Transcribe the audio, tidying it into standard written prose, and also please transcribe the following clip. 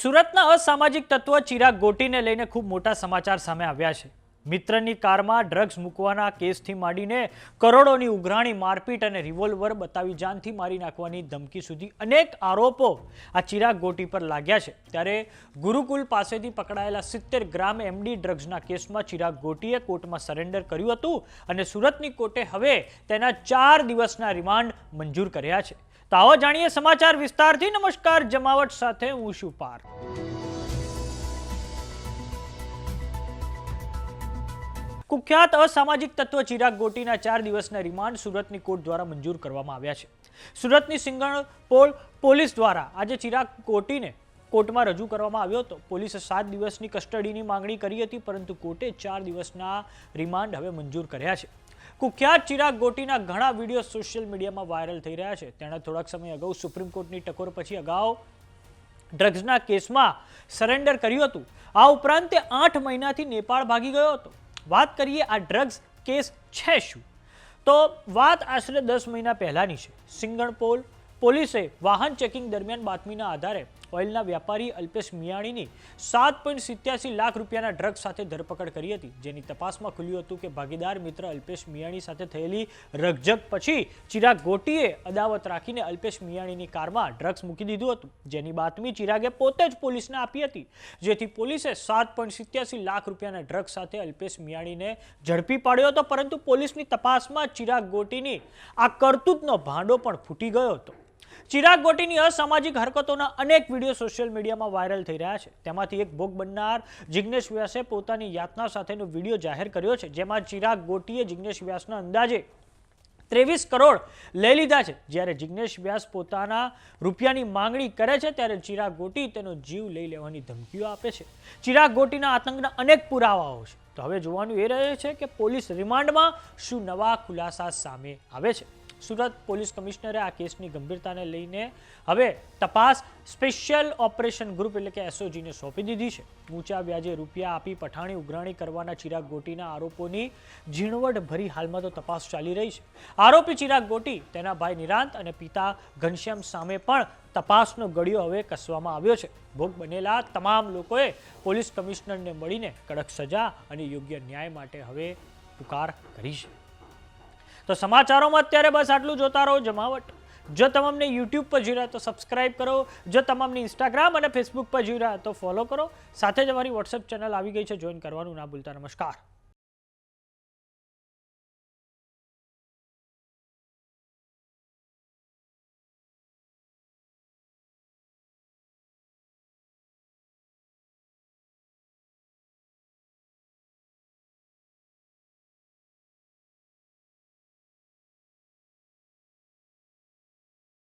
સુરતના અસામાજિક તત્વ ચિરાગ ગોટીને લઈને ખૂબ મોટા સમાચાર સામે આવ્યા છે। મિત્રની કારમાં ડ્રગ્સ મૂકવાના કેસથી માંડીને કરોડોની ઉઘરાણી, મારપીટ અને રિવોલ્વર બતાવી જાનથી મારી નાખવાની ધમકી સુધી અનેક આરોપો આ ચિરાગ ગોટી પર લાગ્યા છે। ત્યારે ગુરુકુલ પાસેથી પકડાયેલા 70 ગ્રામ એમડી ડ્રગ્સના કેસમાં ચિરાગ ગોટીએ કોર્ટમાં સરેન્ડર કર્યું હતું અને સુરતની કોર્ટે હવે તેના 4 દિવસના રિમાન્ડ મંજૂર કર્યા છે। તો આવો જાણીએ સમાચાર વિસ્તારથી। નમસ્કાર, જમાવટ સાથે હું છું પાર। કુખ્યાત અસામાજિક તત્વ ચિરાગ ગોટીના 4 દિવસના રિમાન્ડ સુરતની કોર્ટ દ્વારા મંજૂર કરવામાં આવ્યા છે। સુરતની સિંગણપોળ પોલીસ દ્વારા આજે ચિરાગ ગોટીને કોર્ટમાં રજૂ કરવામાં આવ્યો હતો। પોલીસે 7 દિવસની કસ્ટડીની માંગણી કરી હતી, પરંતુ કોર્ટે 4 દિવસના રિમાન્ડ હવે મંજૂર કર્યા છે। કુખ્યાત ચિરાગ ગોટીના ઘણા વિડીયો સોશિયલ મીડિયામાં વાયરલ થઈ રહ્યા છે। તેણે થોડાક સમય અગાઉ સુપ્રીમ કોર્ટની ટકોર પછી અગાઉ ડ્રગ્સના કેસમાં સરેન્ડર કર્યું હતું। આ ઉપરાંત તે 8 મહિનાથી નેપાળ ભાગી ગયો હતો। વાત કરીએ આ ડ્રગ્સ કેસ છે શું, તો વાત આશરે 10 મહિના પહેલાની છે। સિંગણપોલ પોલીસે વાહન ચેકિંગ દરમિયાન બાતમીના આધારે ઓઇલના વ્યાપારી અલ્પેશ મિયાણીની 7.87 લાખ રૂપિયાના ડ્રગ્સ સાથે ધરપકડ કરી હતી, જેની તપાસમાં ખુલ્યું હતું કે ભાગીદાર મિત્ર અલ્પેશ મિયાણી સાથે થયેલી રકઝક પછી ચિરાગ ગોટીએ અદાવત રાખીને અલ્પેશ મિયાણીની કારમાં ડ્રગ્સ મૂકી દીધું હતું, જેની બાતમી ચિરાગે પોતે જ પોલીસને આપી હતી, જેથી પોલીસે 7.87 લાખ રૂપિયાના ડ્રગ્સ સાથે અલ્પેશ મિયાણીને ઝડપી પાડ્યો હતો। પરંતુ પોલીસની તપાસમાં ચિરાગ ગોટીની આ કરતૂતનો ભાંડો પણ ફૂટી ગયો હતો। ચિરાગ ગોટીની અસામાજિક હરકતોના અનેક વિડીયો સોશિયલ મીડિયામાં વાયરલ થઈ રહ્યા છે। તેમાંથી એક ભોગ બનનાર જિગ્નેશ વ્યાસે પોતાની યાતના સાથેનો વિડીયો જાહેર કર્યો છે, જેમાં ચિરાગ ગોટીએ જિગ્નેશ વ્યાસના અંદાજે 23 કરોડ લઈ લીધા છે। જ્યારે જિગ્નેશ વ્યાસ પોતાના રૂપિયાની માંગણી કરે છે, ત્યારે ચિરાગ ગોટી તેનો જીવ લઈ લેવાની ધમકીઓ આપે છે। ચિરાગ ગોટીના આતંકના અનેક પુરાવાઓ છે। તો હવે જોવાનું એ રહે છે કે પોલીસ રિમાન્ડમાં શું નવા ખુલાસા સામે આવે છે। સુરત પોલીસ કમિશનરે આ કેસની ગંભીરતાને લઈને હવે તપાસ સ્પેશિયલ ઓપરેશન ગ્રુપ એટલે કે એસઓજીને સોંપી દીધી છે। ઊંચા વ્યાજે રૂપિયા આપી પઠાણી ઉઘરાણી કરવાના ચિરાગ ગોટીના આરોપોની ઝીણવટભરી હાલમાં તો તપાસ ચાલી રહી છે। આરોપી ચિરાગ ગોટી, તેના ભાઈ નિરાંત અને પિતા ઘનશ્યામ સામે પણ તપાસનો ગળિયો હવે કસવામાં આવ્યો છે। ભોગ બનેલા તમામ લોકોએ પોલીસ કમિશનરને મળીને કડક સજા અને યોગ્ય ન્યાય માટે હવે પુકાર કરી છે। તો સમાચારોમાં અત્યારે બસ આટલું। જોતા રહો જમાવટ। જો તમામને યુટ્યુબ પર જોઈ રહ્યા તો સબસ્ક્રાઇબ કરો, જો તમામને ઇન્સ્ટાગ્રામ અને ફેસબુક પર જોઈ રહ્યા તો ફોલો કરો। સાથે જ અમારી વોટ્સએપ ચેનલ આવી ગઈ છે, જોઈન કરવાનું ના ભૂલતા। નમસ્કાર।